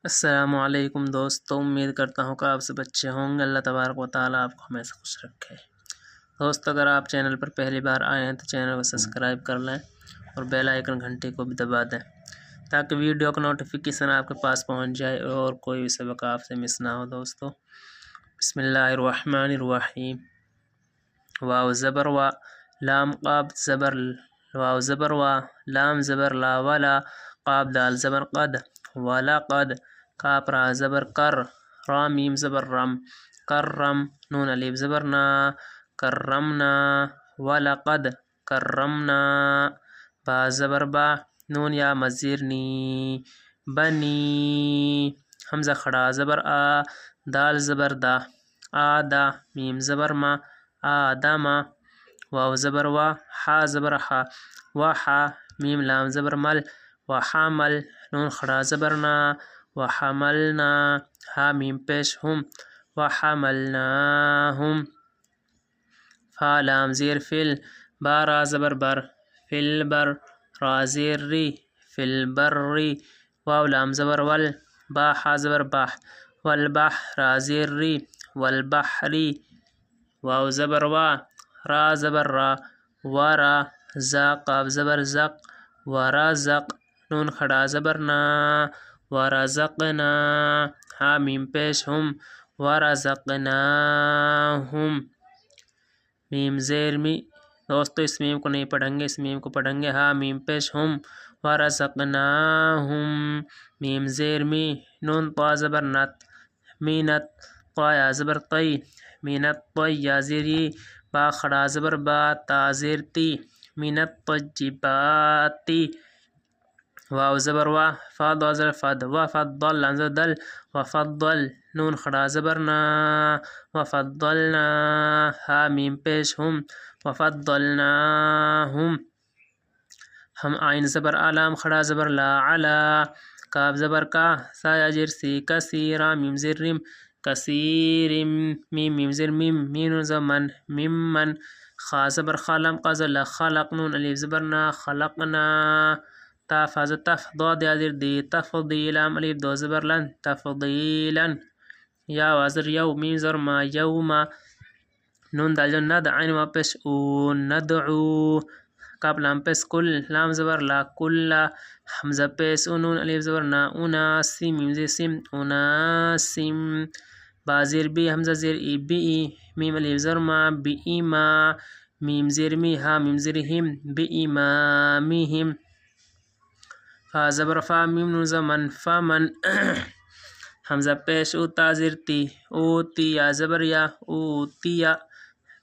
السلام علیکم دوستوں، امید کرتا ہوں کہ آپ سب اچھے ہوں گے۔ اللہ تبارک و تعالیٰ آپ کو ہمیشہ خوش رکھے۔ دوستو، اگر آپ چینل پر پہلی بار آئے ہیں تو چینل کو سبسکرائب کر لیں اور بیل آئیکن گھنٹی کو بھی دبا دیں تاکہ ویڈیو کا نوٹیفیکیشن آپ کے پاس پہنچ جائے اور کوئی بھی سبق آپ سے مس نہ ہو۔ دوستو، بسم اللہ الرحمن الرحیم۔ واو زبر وا، لام قاب زبر واو زبر وا، لام زبر لا ولا، قاب دال زبر قد، ولا قد، کاف را زبر کر، را میم زبر رم، کرم، نون الف زبر نا، کرمنا، ولقد کرمنا، با زبر با، نون یا مزیر نی، بنی، حمزہ کھڑا زبر آ، دال زبر دا، آدا، میم زبر ما، آدما، واو زبر وا، حا زبر حا، وحا، میم لام زبر مل، وحمل، نون کھڑا زبر نا، وحملنا، ہا میم پیش ہم، وحملناہم، فا لام زیر فل، با را زبر بر، فل بر، را زیر ری، فل برری، واو لام زبر ول، با حا زبر بح، والبح، را زیر ری، والبحری، واو زبر وا، را زبر را، ورا، زا قاف زبر زق، ورزق، نون کھڑا زبر نا، ورزقنا، ہا میم پیش ہم، ورزقناہم، میم زیر می۔ دوستو، اس میم کو نہیں پڑھیں گے، اس میم کو پڑھیں گے ہا میم پیش ہم، ورزقناہم، میم زیر می، نون طا زبر نت، مینت، طا یا زبر طی، مینت طی یا زیر ی، با کھڑا زبر با، تا زیر تی، مینت طیباتی، واو زبر وا، فا دال زبر فد، وفضل لام زبر دل، وفضل، نون کھڑا زبر نا، وفضلنا، ہا میم پیش ہم، وفضلناہم، ہم عین زبر آ، لام کھڑا زبر لا، علا، کاف زبر کا، سا یا زیر سی، کثیرا، میم زیر رم، کثیرم، میم زیر میم، میم نون زبر من، ممن، خا زبر خا، لام قاف زبر لا، خلق، نون الف زبر نا، خلقنا، تا فا زبر تف، ضاد یا زیر دی، تفضیلا، لام الف دو زبر لن، تفضیلا، یا وازر یو، میم زبر ما، یوما، نون دال جو ند، عین ما پیش او، ندعو، کاف لام پیش کل، لام زبر لا، کلا، حمزہ پیش او، نون الف زبر نا، اناسی، میم زیر سم، اناسم، با زیر بی، حمزہ زیر ای، بی ای، میم الف زبر ما، بی ایما، میم زیر می، ہا میم زیر ہم، بی ایمامہم، فا زبر فا، میم نون زبر من، فمن، حمزہ پیش او، تا زیر تی، اوتی یا زبر یا، اوتیا،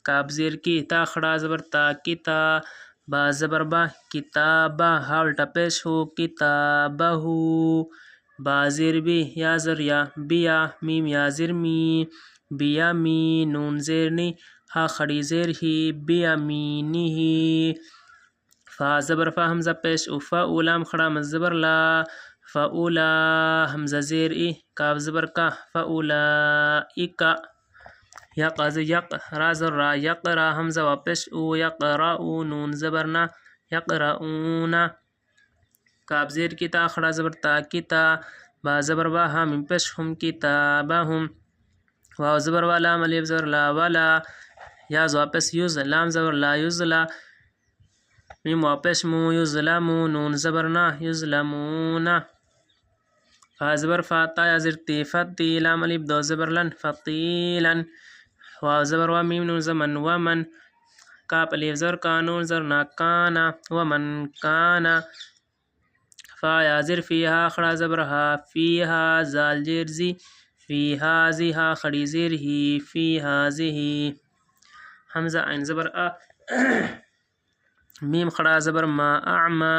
کاف زیر کی، تا کھڑا زبر تا، کتا، با زبر با، کتابا، ہا الٹا پیش ہو، کتابہ، با زیر بی، یا زر یا، بیا، میم یا زیر می، بیامی، نون زیر نی، ہا کھڑی زیر ہی، بیامینہ، فا زبر فا، حمزہ پیش او، فا لام کھڑا مز زبر لا، فاولا، حمزہ زیر ای، کاف زبر کا، فاولائک، یق یق، را زر را، یقرا، حمزہ وا پیش او، یقرأو، نون زبر نا، یقرؤون، کاف زیر کی، تا کھڑا زبر تا، کتا، با زبر با، ہا میم پیش ہم، کتابہم، واو زبر وا، لام الف زبر لا، ولا، یا زوا پیش یز، لام زبر لا، یزلا، میم وا پیش مو، یظلمو، نون زبر نا، یظلمون، فا زبر فا، تا یا زیر تی، فتی، لام الف دو زبر لن، فطیلا، واو زبر وا، میم نون زبر من، ومن، کاف الف زبر کا، نون زبر نا، کانا، ومن کانا، فا یا زیر فی، ہا کھڑا زبر ہا، فیہا، زال زیر زی، فی ہازی، ہا کھڑی زیر ہی، فی ہازہ، حمزہ عین زبر آ، میم کھڑا زبر ما، اعما،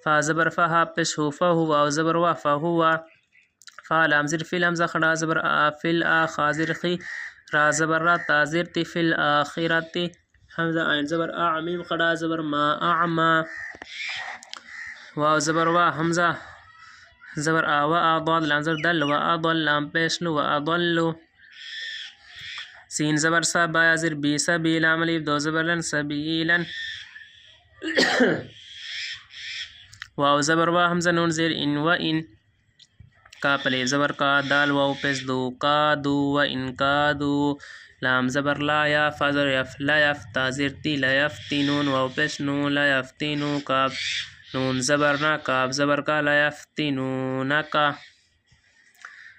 فا زبر فا، ہا پیش ہو، فہو، واو زبر وا، فہوا، فا لام زیر فی، حمزہ کھڑا زبر آ، فی الآ، خا زیر خی، را زبر را، تا زیر تی، فی الآخرۃ، حمزہ عین زبر آ، میم کھڑا زبر ما، اعما، واو زبر وا، حمزہ زبر آ، و آ، ضاد لام زبر دل، و اضل، لام پیش لو، و اضلو، سین زبر سا، با یا زیر بی، سبی، لام الف دو زبر لن، سبیلن، واو زبر وا، حمزہ نون زیر ان، و ان، کاف الف زبر کا، دال واو پیش دو، کادو و ان کادو، لام زبر لا، یا فا زبر یف، لا یف تا زیر تی، لا یفتنون، واو پیش نو، لا یفتنو، کاف نون زبر نا، کاف زبر کا، لا یفتنونک،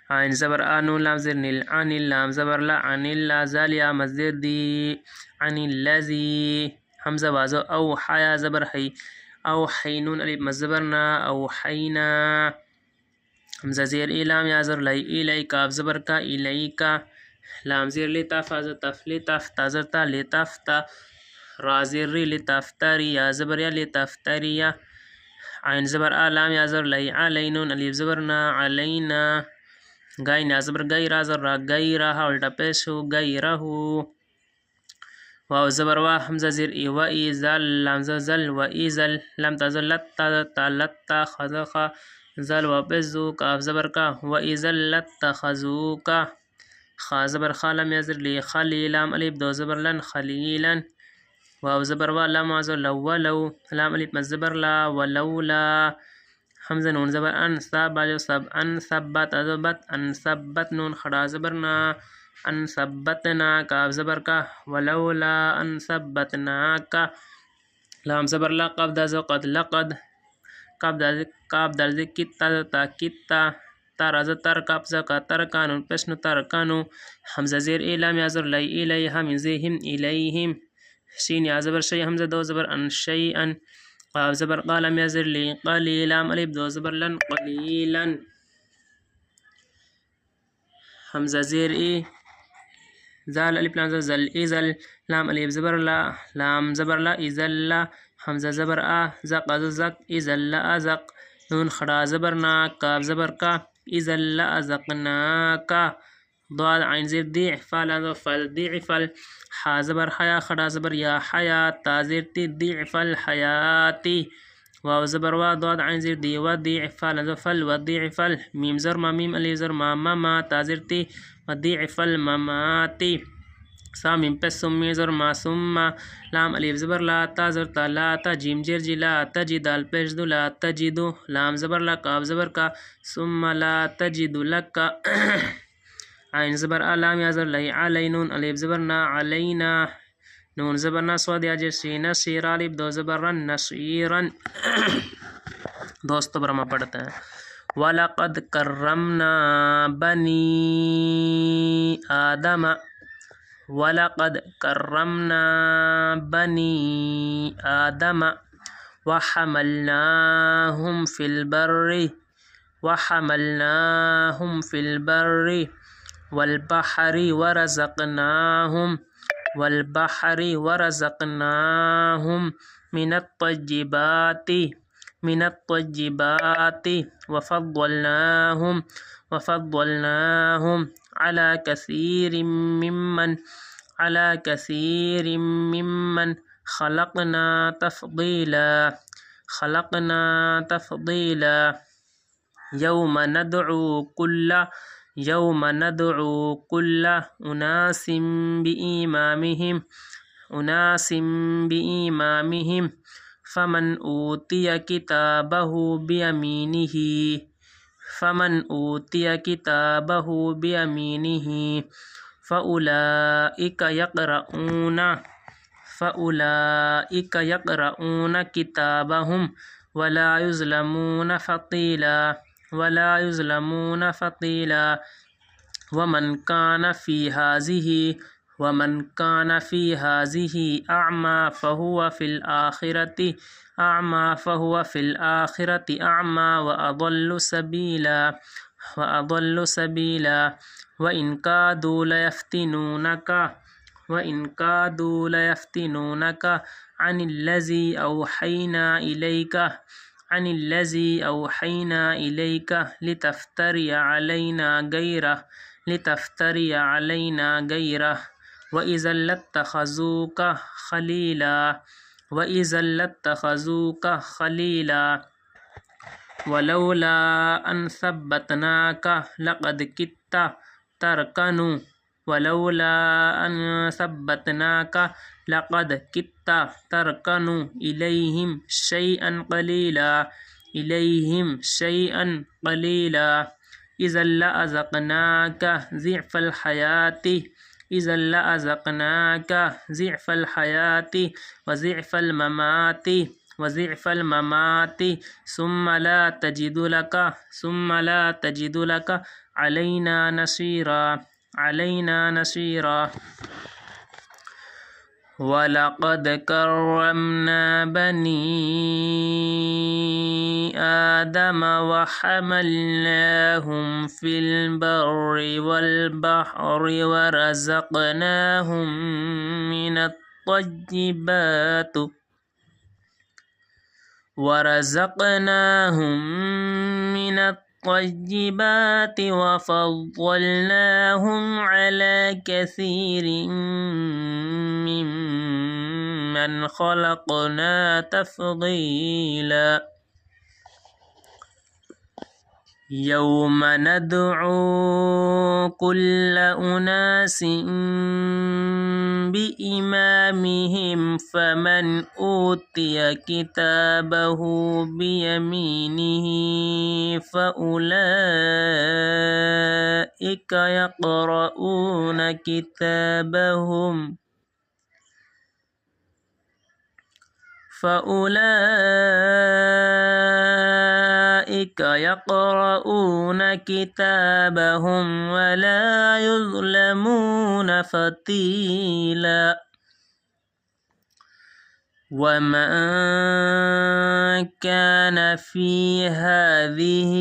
عین زبر آ، نون لام زیر نیل، انل، لام زبر لا، انل، زال یا مزدیر دی، عن الذی، حمزہ بازو، او حیا زبر حی، او حینون الف مزبر نا، او حینا، حمزہ زیر ای، لام یا زر لی، ایلی، کاف زبر کا، ایلی کا، لام زیر لی، تاف ازر تف، لی تف تا زر تا، لی تف تا، را زیر ری، لی تف تری، یا زبر یا، لی تف تری، عین زبر آ، لام یا زر لی، علینون الف زبر نا، علینا، گائی نا زبر گئی، را زر را، گئی رہا الٹا پیش ہو، گئی رہو، واو زبر وا، حمزہ زیر ای، و ای زل، لام زر زل، و ای زل، لام تا زر لتا تا لتا، خزا خا، زل واو پیش دو، کاف زبر کا، و ای زل لتخذوکا، خا زبر خا، لام یا زر لی، خلی، لام الف دو زبر لن، خلیلا، واو زبر وا، لام زر لو، ولو، لام الف مزبر لا، ولولا، حمزہ نون زبر ان، سب باجو سب، ان ثبت ازبت، ان ثبت، نون خڑا زبر نا، ان ثبتنا، کاف زبر کا، ولولا ان ثبتناک، لام زبر لا، قاف داز قد، لقد، کاف دال زی کتا تا کتا، تر تر، کاف زکا ترکا، نون پیشنو ترکانو، حمزہ زیر ای، لام یا زر لی، ایلی، ہم زیہم، ایلیہم، شین یا زبر شی، حمزہ دو زبر ان، شیئن، قاف زبر قا، لام یا زر لی، قلی، لام الف دو زبر لن، قلیلا، حمزہ زیر ای، زال الف لام زر زل، ایزل، لام الف زبر لا، لام زبر لا، ایزل، حمزہ زبر آ، زق از زق، ایزل ازق، نون خڑا زبر نا، کاف زبر کا، ایزل ازقناکا، ضاد عین زیر دی، فا لام زبر فل، ضعفل، حا زبر حیا، خڑا زبر یا، حیات، تا زیر تی، ضعف الحیاتی، واو زبر وا، ضاد عین زیر دی، و ضعف، فا لام زبر فل، و ضعفل، میم زر ما، میم الف زر ما، مما، تا زیر تی، و ضعف المماتی، سا میم پس سمی زر ما، ثم، لام الف زبر لا، تا زر تا، لا تا، جیم جر جی، لا تجی، دال پیش دو، لا تجدو، لام زبر لا، کاف زبر کا، ثم لا تجد لک، عین زبر آ، لام یا زر لی، علینون الف زبر نا، علینا، نون زبر نا، صاد یا جیسی، نصیر، الف دو زبر رن، نصیرن، دوستو برما پڑھتے ہیں، وَلَقَدْ كَرَّمْنَا بَنِي آدَمَ، وَلَقَدْ كَرَّمْنَا بَنِي آدَمَ وَحَمَلْنَاهُمْ فِي الْبَرِّ وَالْبَحْرِ وَرَزَقْنَاهُمْ مِنَ الطَّيِّبَاتِ وَفَضَّلْنَاهُمْ عَلَى كَثِيرٍ مِّمَّنْ خَلَقْنَا تَفْضِيلًا، يَوْمَ نَدْعُو كُلَّ أُنَاسٍ بِإِمَامِهِمْ فَمَنْ أُوتِيَ كِتَابَهُ بِيَمِينِهِ فَأُولَئِكَ يَقْرَؤُونَ كِتَابَهُمْ وَلَا يُظْلَمُونَ فَتِيلًا، وَمَنْ كَانَ فِي هَٰذِهِ أَعْمَىٰ فَهُوَ فِي الْآخِرَةِ أَعْمَىٰ وَأَضَلُّ سَبِيلًا، وَإِنْ كَادُوا لَيَفْتِنُونَكَ عَنِ الَّذِي أَوْحَيْنَا إِلَيْكَ لِتَفْتَرِيَ عَلَيْنَا غَيْرَهُ وَإِذًا لَاتَّخَذُوكَ خَلِيلًا، وَلَوْلَا أَنْ ثَبَّتْنَاكَ لَقَدْ كِدتَّ تَرْكَنُ إِلَيْهِمْ شَيْئًا قَلِيلًا، إذا لأذقناك ضعف الحياة إذا لأذقناك ضعف الحياة وضعف الممات ثم لا تجد لك علينا نصيرا وَلَقَدْ كَرَّمْنَا بَنِي آدَمَ وَحَمَلْنَاهُمْ فِي الْبَرِّ وَالْبَحْرِ ورزقناهم من الطيبات وفضلناهم على كثير ممن خلقنا تفضيلا يوم ندعو كل أناس بإمامهم فمن أوتي كتابه بيمينه فأولئك يقرؤون كتابهم ولا يظلمون فتيلا ومن كان في هذه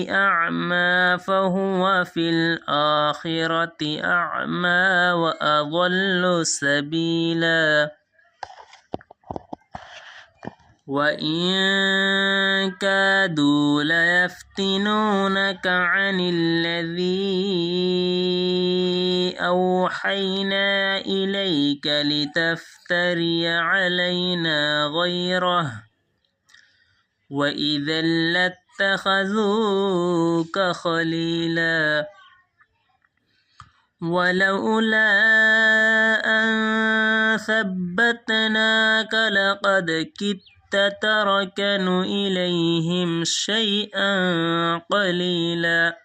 أعمى فهو في الآخرة أعمى وأضل سبيلا وإن كادوا ليفتنونك عن الذي أوحينا إليك لتفتري علينا غيره وإذا لاتخذوك خليلا ولولا أن ثبتناك لقد كدت تتركن إليهم شيئا قليلا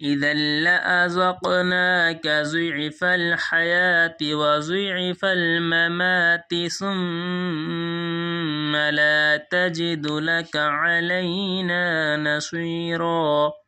إذا لأذقناك ضعف الحياة وضعف الممات ثم لا تجد لك علينا نصيرا